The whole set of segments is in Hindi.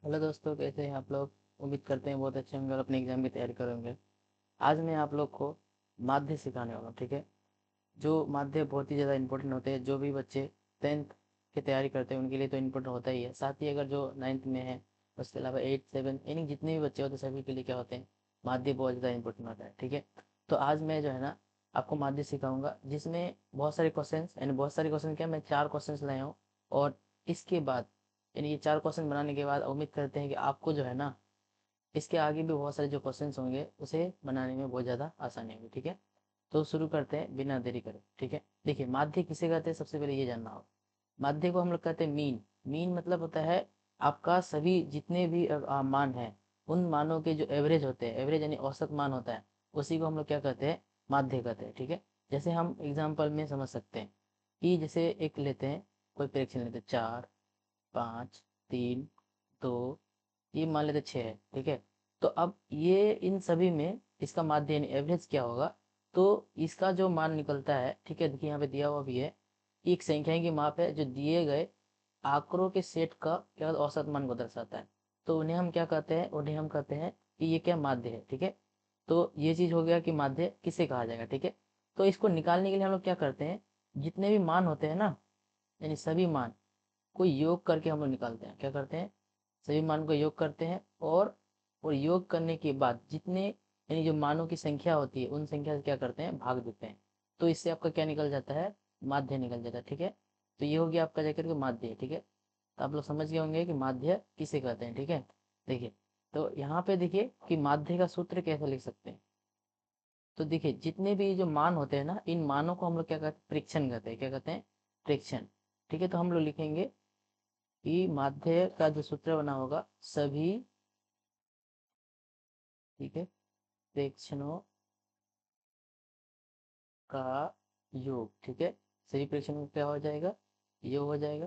हेलो दोस्तों, कैसे हैं आप लोग। उम्मीद करते हैं बहुत अच्छे होंगे और अपने एग्जाम की तैयारी करेंगे। आज मैं आप लोग को माध्य सिखाने वाला हूँ, ठीक है। जो माध्य बहुत ही ज़्यादा इंपॉर्टेंट होते हैं। जो भी बच्चे 10th की तैयारी करते हैं उनके लिए तो इम्पोर्टेंट होता ही है, साथ ही अगर जो 9th में है, उसके अलावा 8 7 यानी जितने भी बच्चे होते हैं सभी के लिए क्या होते हैं, माध्य बहुत ज़्यादा इंपॉर्टेंट होता है, ठीक है। तो आज मैं जो है ना आपको माध्य सिखाऊंगा, जिसमें बहुत सारे क्वेश्चन, यानी बहुत सारे क्वेश्चन क्या, मैं 4 क्वेश्चन लाया हूँ। और इसके बाद, यानी ये 4 क्वेश्चन बनाने के बाद उम्मीद करते हैं कि आपको जो है ना इसके आगे भी बहुत सारे जो क्वेश्चंस होंगे उसे बनाने में बहुत ज़्यादा आसानी होगी, ठीक है। तो शुरू करते हैं बिना देरी करे, ठीक है। देखिए, माध्य किसे कहते हैं, सबसे पहले ये जानना होगा। माध्य को हम लोग कहते हैं मीन। मीन मतलब होता है आपका सभी जितने भी मान है, उन मानों के जो एवरेज होते हैं, एवरेज यानी औसत मान होता है, उसी को हम लोग क्या कहते हैं, माध्य कहते हैं, ठीक है। जैसे हम एग्जाम्पल में समझ सकते हैं कि जैसे एक लेते हैं, कोई प्रेक्षण लेते हैं, 4 5 3 2, ये मान लेते 6 है, ठीक है। तो अब ये इन सभी में इसका माध्य यानी एवरेज क्या होगा, तो इसका जो मान निकलता है, ठीक है। देखिए यहाँ पे दिया हुआ भी है, एक संख्या की माप है जो दिए गए आंकड़ों के सेट का क्या औसत मान को दर्शाता है। तो उन्हें हम क्या कहते हैं, उन्हें हम कहते हैं कि ये क्या माध्य है, ठीक है। तो ये चीज हो गया कि माध्य किसे कहा जाएगा, ठीक है। तो इसको निकालने के लिए हम लोग क्या करते हैं, जितने भी मान होते हैं ना, यानी सभी मान को योग करके हम लोग निकालते हैं, क्या करते हैं, सभी मान को योग करते हैं। और योग करने के बाद जितने, यानी जो मानों की संख्या होती है उन संख्या से क्या करते हैं, भाग देते हैं। तो इससे आपका क्या निकल जाता है, माध्य निकल जाता है, ठीक है। तो ये हो गया आपका जाकर के माध्य, ठीक है। तो आप लोग समझ गए होंगे कि माध्य किसे कहते हैं, ठीक है। देखिए, तो यहाँ पे देखिए कि माध्य का सूत्र कैसे लिख सकते हैं। तो देखिए, जितने भी जो मान होते हैं ना, इन मानों को हम लोग क्या कहते हैं, प्रेक्षण कहते हैं, क्या कहते हैं, प्रेक्षण, ठीक है। तो हम लोग लिखेंगे कि माध्य का जो सूत्र बना होगा, सभी, ठीक है, प्रेक्षणों का योग, ठीक है। सभी प्रेक्षणों का क्या हो जाएगा, योग हो जाएगा,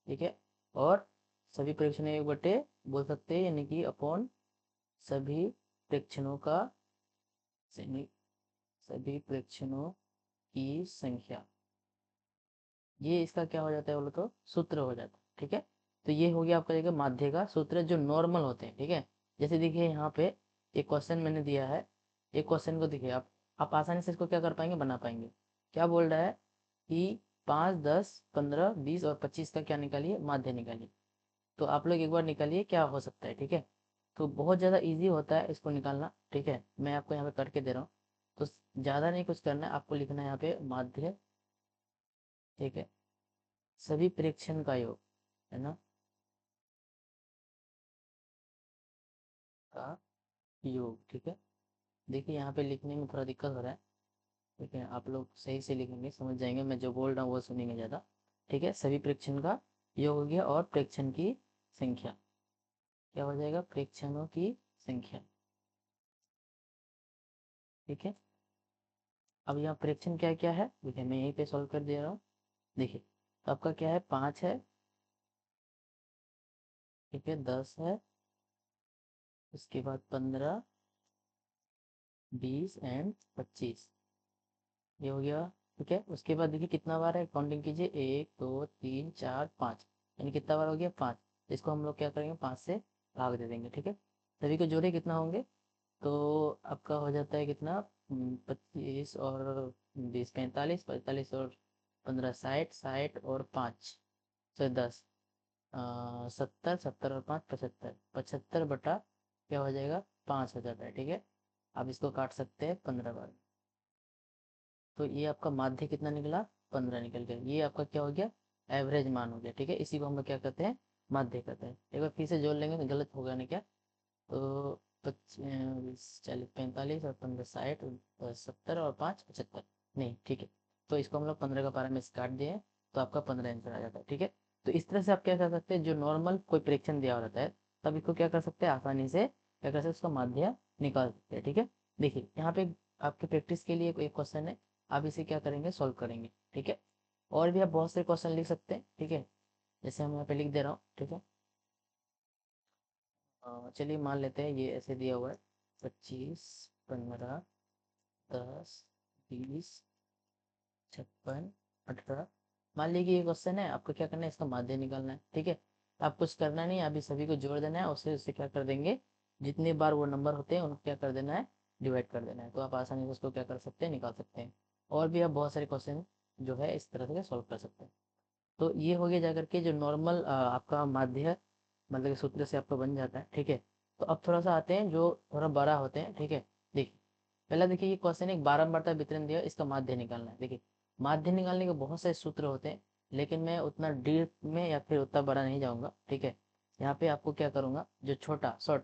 ठीक है। और सभी प्रेक्षणों एक बटे बोल सकते हैं, यानी कि अपॉन सभी प्रेक्षणों का, सभी प्रेक्षणों की संख्या, ये इसका क्या हो जाता है बोलो तो, सूत्र हो जाता है, ठीक है। तो ये हो गया आपका जगह माध्य का सूत्र जो नॉर्मल होते हैं, ठीक है। जैसे देखिए यहाँ पे एक क्वेश्चन मैंने दिया है, एक क्वेश्चन को देखिए आप आसानी से इसको क्या कर पाएंगे, बना पाएंगे। क्या बोल रहा है कि 5 10 15 20 और 25 का क्या निकालिए, माध्य निकालिए। तो आप लोग एक बार निकालिए क्या हो सकता है, ठीक है। तो बहुत ज़्यादा इजी होता है इसको निकालना, ठीक है। मैं आपको यहाँ पे करके दे रहा हूँ। तो ज़्यादा नहीं कुछ करना है, आपको लिखना है यहाँ पे माध्य, ठीक है, सभी प्रेक्षण का योग, है ना, का योग, ठीक है। देखिए यहाँ पे लिखने में थोड़ा दिक्कत हो रहा है, लेकिन आप लोग सही से लिखेंगे समझ जाएंगे, मैं जो बोल रहा हूँ वो सुनेंगे ज़्यादा, ठीक है। सभी प्रेक्षण का योग हो गया, और प्रेक्षण की संख्या क्या हो जाएगा, प्रेक्षणों की संख्या, ठीक है। अब यहाँ प्रेक्षण क्या क्या है, देखिए मैं यहीं पे सॉल्व कर दे रहा हूँ। देखिए, तो आपका क्या है, 5 है, ठीक है, 10 है, उसके बाद 15 20 एंड 25, ये हो गया, ठीक है। उसके बाद देखिए कितना बार है, काउंटिंग कीजिए, 1 2 3 4 5, यानी कितना बार हो गया, 5। इसको हम लोग क्या करेंगे, 5 से भाग दे देंगे, ठीक है। सभी को जोड़े कितना होंगे, तो आपका हो जाता है कितना, 25 और 20 45, 45 और 15 60, 60 और 5 तो 10, 70, 70 और 5 75, 75 बटा क्या हो जाएगा, 5 हो जाता है, ठीक है। आप इसको काट सकते हैं 15 बार। तो ये आपका माध्य कितना निकला, 15 निकल गया। ये आपका क्या हो गया, एवरेज मान हो गया, ठीक है। इसी को हम लोग क्या कहते हैं, माध्य कहते हैं। एक बार फिर से जोड़ लेंगे तो गलत होगा नहीं क्या। तो 40 45 और 15 60 और 70 और 5 75, नहीं, ठीक है। तो इसको हम लोग 15 का पारा में से काट दिए, तो आपका 15 आंसर आ जाता है, ठीक है। तो इस तरह से आप क्या कर सकते हैं, जो नॉर्मल कोई प्रेक्षण दिया रहता है, तब इसको क्या कर सकते हैं, आसानी से क्या कर सकते हैं, उसका माध्य निकाल सकते हैं, ठीक है। देखिए यहाँ पे आपके प्रैक्टिस के लिए एक क्वेश्चन है, आप इसे क्या करेंगे, सॉल्व करेंगे, ठीक है। और भी आप बहुत से क्वेश्चन लिख सकते हैं, ठीक है। जैसे हम यहाँ पे लिख दे रहा हूँ, ठीक है। चलिए मान लेते हैं ये ऐसे दिया हुआ है, 25 15 10 20 56 18, मान लीजिए ये क्वेश्चन है, आपको क्या करना है, इसका माध्य निकालना है, ठीक है। आप कुछ करना नहीं, अभी सभी को जोड़ देना है, उससे उससे क्या कर देंगे, जितनी बार वो नंबर होते हैं उनको क्या कर देना है, डिवाइड कर देना है। तो आप आसानी से उसको क्या कर सकते हैं, निकाल सकते हैं। और भी आप बहुत सारे क्वेश्चन जो है इस तरह से सॉल्व कर सकते हैं। तो ये हो गया जाकर के जो नॉर्मल आपका माध्य है, मतलब कि सूत्र से आपको बन जाता है, ठीक है। तो अब थोड़ा सा आते हैं जो थोड़ा बड़ा होते हैं, ठीक है। देखिए पहला देखिए, ये क्वेश्चन एक बारंबारता वितरण दिया, इसका माध्य निकालना है। देखिए माध्य निकालने के बहुत सारे सूत्र होते हैं, लेकिन मैं उतना डीप में या फिर उतना बड़ा नहीं जाऊंगा, ठीक है। यहाँ पे आपको क्या करूंगा, जो छोटा शॉर्ट,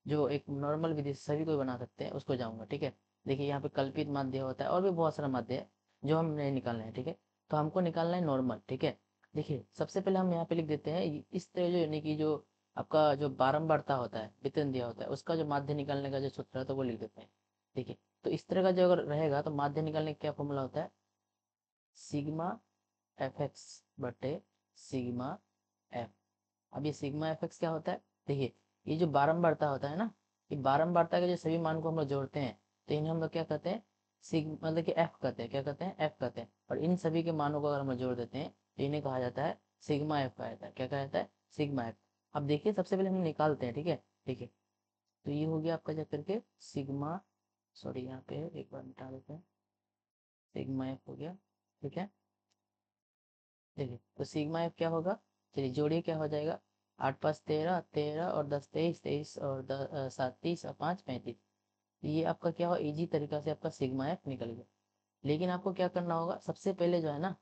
जो एक नॉर्मल विधि से सभी कोई बना सकते हैं उसको जाऊंगा, ठीक है। देखिए यहाँ पे कल्पित माध्य होता है और भी बहुत सारा माध्य है जो हम नहीं निकालना है, ठीक है। तो हमको निकालना है नॉर्मल, ठीक है। देखिए सबसे पहले हम यहाँ पे लिख देते हैं इस तरह, जो यानी कि जो आपका जो बारंबारता होता है, वितरण दिया होता है, उसका जो माध्य निकालने का जो सूत्र है तो वो लिख देते हैं। देखिए तो इस तरह का जो अगर रहेगा तो माध्य निकालने का क्या फॉर्मूला होता है, सिग्मा एफ एक्स बटे सिग्मा एफ। अब ये सिग्मा एफ एक्स क्या होता है, देखिए ये जो बारंबारता होता है ना, ये बारंबारता के जो सभी मान को हम लोग जोड़ते हैं तो इन्हें हम लोग क्या कहते हैं, सिग मतलब कि एफ कहते हैं, क्या कहते हैं, एफ कहते हैं। और इन सभी के मानों को अगर हम लोग जोड़ देते हैं तो इन्हें कहा जाता है सिग्मा एफ, कहा जाता है, क्या कहा जाता है, सिग्मा एफ। अब देखिए सबसे पहले हम निकालते हैं, ठीक है। देखिए तो ये हो गया आपका जा करके सिग्मा, सॉरी यहाँ पे एक बार मिटा देते हैं, सिग्मा एफ हो गया, ठीक है। देखिए तो सिग्मा एफ क्या होगा, चलिए जोड़िए क्या हो जाएगा, 8 5 13, 13 और 10 23, 23 और 7 30 और 5 35। ये आपका क्या हो, इजी तरीका से आपका सिग्मा एफ निकल गया। लेकिन आपको क्या करना होगा, सबसे पहले जो है ना,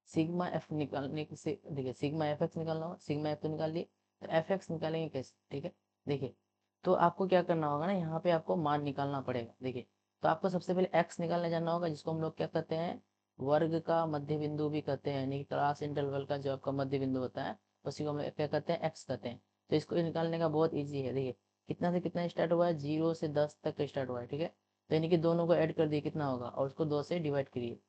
सिग्मा एफ निकालने से, देखिए सिग्मा एफ एक्स निकालना होगा, सिग्मा एफ तो निकाल लिए, तो एफ एक्स निकालेंगे कैसे, ठीक है। देखिए तो आपको क्या करना होगा ना, यहाँ पे आपको मान निकालना पड़ेगा। देखिए तो आपको सबसे पहले एक्स निकालने जाना होगा, जिसको हम लोग क्या कहते हैं, वर्ग का मध्य बिंदु भी कहते हैं, यानी कि क्लास इंटरवल का जो आपका मध्य बिंदु होता है उसी को हम क्या कहते हैं, एक्स कहते हैं। तो इसको निकालने का बहुत ईजी है। देखिए कितना से कितना स्टार्ट हुआ है, 0 से 10 तक स्टार्ट हुआ है, ठीक है। तो यानी कि दोनों को ऐड कर दिए कितना होगा, और उसको 2 से डिवाइड करिए,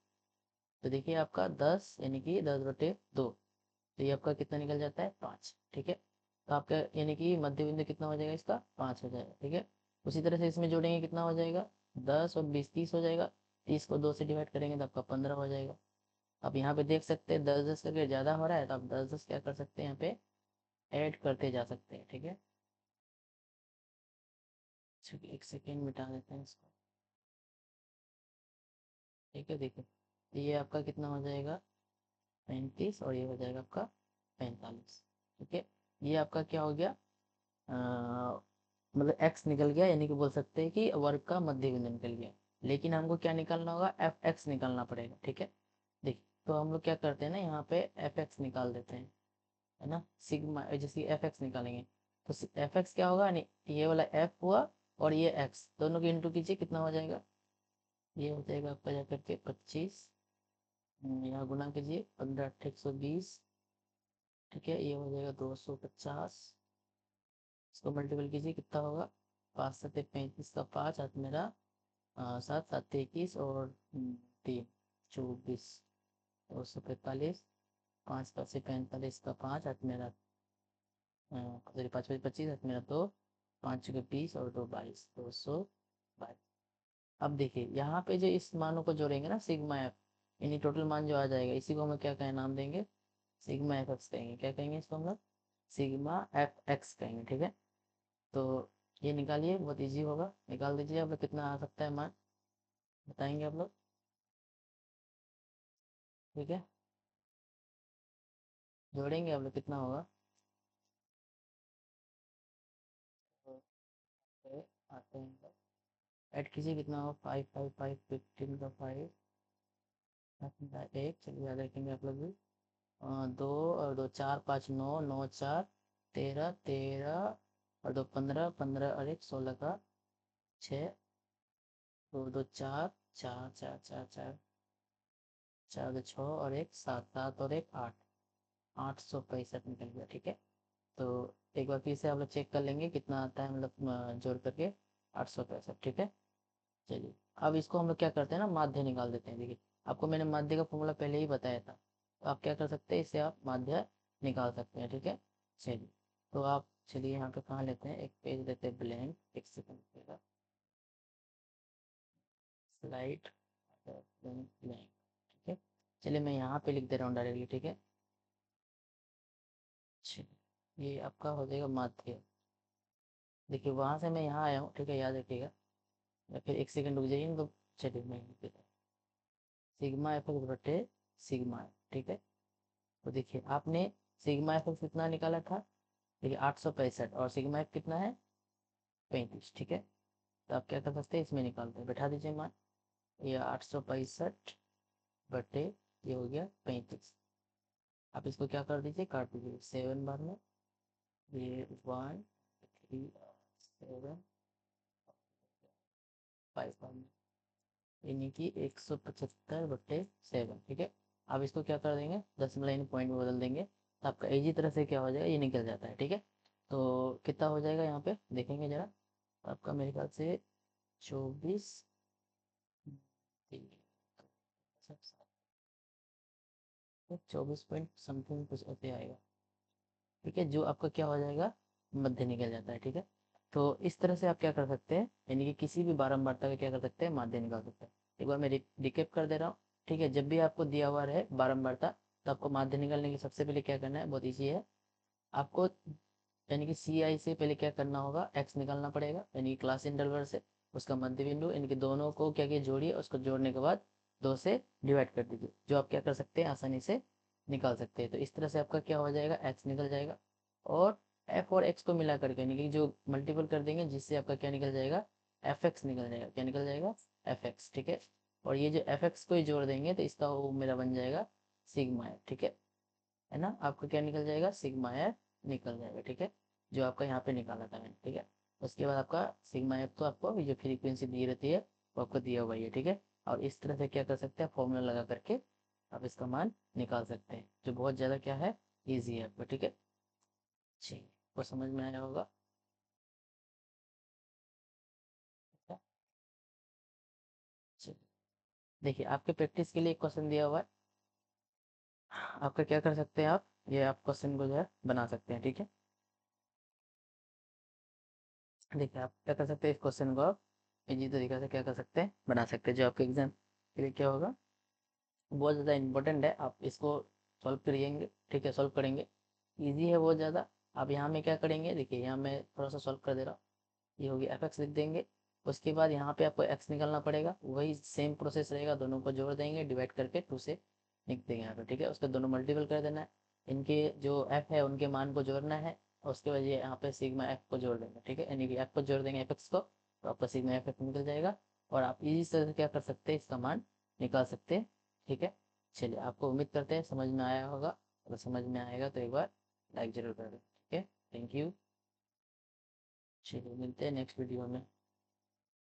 तो देखिए आपका 10 यानी कि 10/2, तो ये आपका कितना निकल जाता है, 5, ठीक है। तो आपका यानी कि मध्य बिंदु कितना हो जाएगा, इसका 5 हो जाएगा, ठीक है। उसी तरह से इसमें जोड़ेंगे कितना हो जाएगा, 10 और 20 30 हो जाएगा, 30 को 2 से डिवाइड करेंगे तो आपका 15 हो जाएगा। अब यहाँ पे देख सकते हैं 10 10 करके ज़्यादा हो रहा है, तो आप 10 10 क्या कर सकते हैं, यहाँ पे ऐड करते जा सकते हैं, ठीक है। चलिए एक सेकेंड मिटा देते हैं इसको, ठीक है। देखिए तो ये आपका कितना हो जाएगा, 35, और ये हो जाएगा आपका 45, ठीक है। ये आपका क्या हो गया, मतलब एक्स निकल गया, यानी कि बोल सकते हैं कि वर्ग का मध्य बिंदु निकल गया। लेकिन हमको क्या निकालना होगा, एफ एक्स निकालना पड़ेगा, ठीक है। देखिए तो हम लोग क्या करते हैं ना, यहाँ पे एफ एक्स निकाल देते हैं, है ना। सिग्मा जैसे एफ एक्स निकालेंगे तो एफ एक्स क्या होगा, नहीं ये वाला एफ हुआ और ये एक्स, दोनों के इंटू कीजिए कितना हो जाएगा, ये हो जाएगा आपका जाकर के 25, यहाँ गुना कीजिए, 15 8 120, ठीक है। ये हो जाएगा 250, इसको मल्टीपल कीजिए कितना होगा, 5 7 35 का 5 हाथ मेरा, 7 7 21 और 3 24, 245, 5 5 से 45 का 5 हाथ मेरा, सॉरी 5 5 25 हाथ मेरा, तो 5 6 20 और 2 22, 222। अब देखिए यहाँ पे जो इस मानों को जोड़ेंगे ना, सिग्मा एफ, यानी टोटल मान जो आ जाएगा, इसी को हम क्या कहें, नाम देंगे सिग्मा एफ एक्स कहेंगे, क्या कहेंगे इसको हम लोग, सिग्मा एफ एक्स कहेंगे, ठीक है। तो ये निकालिए, बहुत इजी होगा, निकाल दीजिए आप लोग, कितना आ सकता है मान, बताएंगे आप लोग, ठीक है। जोड़ेंगे आप लोग, कितना होगा, तो आते हैं ऐड कीजिए, कितना होगा, 5 5 5 15 का 5, एक, चलिए याद रखेंगे आप लोग भी, 2 और 2 4 5 9 9 4 13 13 और 2 15 15 और 1 16 का 6, 2 2 4 4 4 4 4 4 2 6 और 1 7 7 और 1 8, 865 निकल गया, ठीक है। तो एक बार फिर से आप लोग चेक कर लेंगे कितना आता है, मतलब जोड़ करके 865, ठीक है। चलिए अब इसको हम लोग क्या करते हैं ना, माध्य निकाल देते हैं। देखिए आपको मैंने माध्य का फॉर्मूला पहले ही बताया था, तो आप क्या कर सकते हैं, इससे आप माध्य निकाल सकते हैं, ठीक है। चलिए तो आप चलिए यहाँ पे कहाँ लेते हैं, एक पेज लेते हैं ब्लैंक, एक सेकंड पहला स्लाइड ब्लैंक, ठीक है। चलिए मैं यहाँ पे लिख दे रहा हूँ डायरेक्टली, ठीक है। चलिए ये आपका हो जाएगा माध्य। देखिए वहां से मैं यहाँ आया हूँ, ठीक है, याद रखिएगा, या फिर एक सेकंड रुक जाइए, तो चलिए मैं सिग्मा एफ एक्स बटे सिग्मा है, ठीक है। तो देखिए आपने सिग्मा एफ एक्स कितना निकाला था, देखिए 865, और सिग्मा एफ कितना है 35, ठीक है। तो आप क्या कर सकते हैं, इसमें निकालते हैं, बैठा दीजिए मान, ये 865 बटे ये हो गया 35। आप इसको क्या कर दीजिए, काट दीजिए 7 बार में, ये 1 3 7 5 बार में, यानी कि 175/7, ठीक है। अब इसको क्या कर देंगे, दशमलव लाइन पॉइंट में बदल देंगे, तो आपका इजी तरह से क्या हो जाएगा, ये निकल जाता है, ठीक है। तो कितना हो जाएगा यहाँ पे देखेंगे जरा, तो आपका मेरे ख्याल से 24 24 पॉइंट समथिंग कुछ ऐसे आएगा, ठीक है, जो आपका क्या हो जाएगा, मध्य निकल जाता है, ठीक है। तो इस तरह से आप क्या कर सकते हैं, यानी कि किसी भी बारंबारता का क्या कर सकते हैं, माध्य निकाल सकते हैं। एक बार मैं रिकेप कर दे रहा हूँ, ठीक है। जब भी आपको दिया हुआ रहे बारंबारता, तो आपको माध्य निकालने की सबसे पहले क्या करना है, बहुत ईजी है, आपको यानी कि सी आई से पहले क्या करना होगा, एक्स निकालना पड़ेगा, यानी कि क्लास इंटरवल से उसका मध्य बिंदु, यानी कि दोनों को क्या किया, जोड़िए, उसको जोड़ने के बाद 2 से डिवाइड कर दीजिए, जो आप क्या कर सकते हैं, आसानी से निकाल सकते हैं। तो इस तरह से आपका क्या हो जाएगा, एक्स निकल जाएगा, और एफ और एक्स को मिला करके यानी कि जो मल्टीपल कर देंगे, जिससे आपका क्या निकल जाएगा, एफ एक्स निकल जाएगा, क्या निकल जाएगा, एफ एक्स, ठीक है। और ये जो एफ एक्स को ही जोड़ देंगे, तो इसका वो मेरा बन जाएगा सिग्मा एफ, ठीक है ना। आपका क्या निकल जाएगा, सिग्मा एफ निकल जाएगा, ठीक है, जो आपका यहाँ पे निकाला था मैंने, ठीक है। उसके बाद आपका सिग्मा एफ तो आपको जो फ्रीक्वेंसी दी रहती है वो आपको दिया हुआ है, ठीक है। और इस तरह से क्या कर सकते हैं, फॉर्मूला लगा करके आप इसका मान निकाल सकते हैं, जो बहुत ज़्यादा क्या है, ईजी है आपको, ठीक है। चलिए, आपको समझ में आया होगा। अच्छा, चलिए, देखिए आपके प्रैक्टिस के लिए एक क्वेश्चन दिया हुआ है, आपका क्या कर सकते हैं, आप ये आप क्वेश्चन को जो है बना सकते हैं, ठीक है। देखिए आप क्या कर सकते हैं, इस क्वेश्चन को आप इजी तरीके से क्या कर सकते हैं, बना सकते हैं, जो आपके एग्जाम के लिए क्या होगा, बहुत ज़्यादा इंपॉर्टेंट है। आप इसको सॉल्व करिएंगे, ठीक है, सॉल्व करेंगे, इजी है बहुत ज़्यादा। आप यहाँ में क्या करेंगे, देखिए यहाँ मैं थोड़ा सा सॉल्व कर दे रहा हूँ, ये होगी एफ एक्स लिख देंगे, उसके बाद यहाँ पे आपको एक्स निकालना पड़ेगा, वही सेम प्रोसेस रहेगा, दोनों को जोड़ देंगे, डिवाइड करके 2 से लिख देंगे यहाँ पे, ठीक है। उसके दोनों मल्टीपल कर देना है, इनके जो एफ है उनके मान को जोड़ना है, और उसके बाद ये यहाँ पे सिग्मा एफ को जोड़ देंगे, ठीक है, यानी कि एफ को जोड़ देंगे एफ एक्स को, तो आपका सिग्मा एफ एक्स निकल जाएगा, और आप इसी तरह से क्या कर सकते हैं, इसका मान निकाल सकते हैं, ठीक है। चलिए, आपको उम्मीद करते हैं समझ में आया होगा, अगर समझ में आएगा तो एक बार लाइक जरूर कर दें, ठीक है। Thank you. चलिए मिलते हैं नेक्स्ट वीडियो में।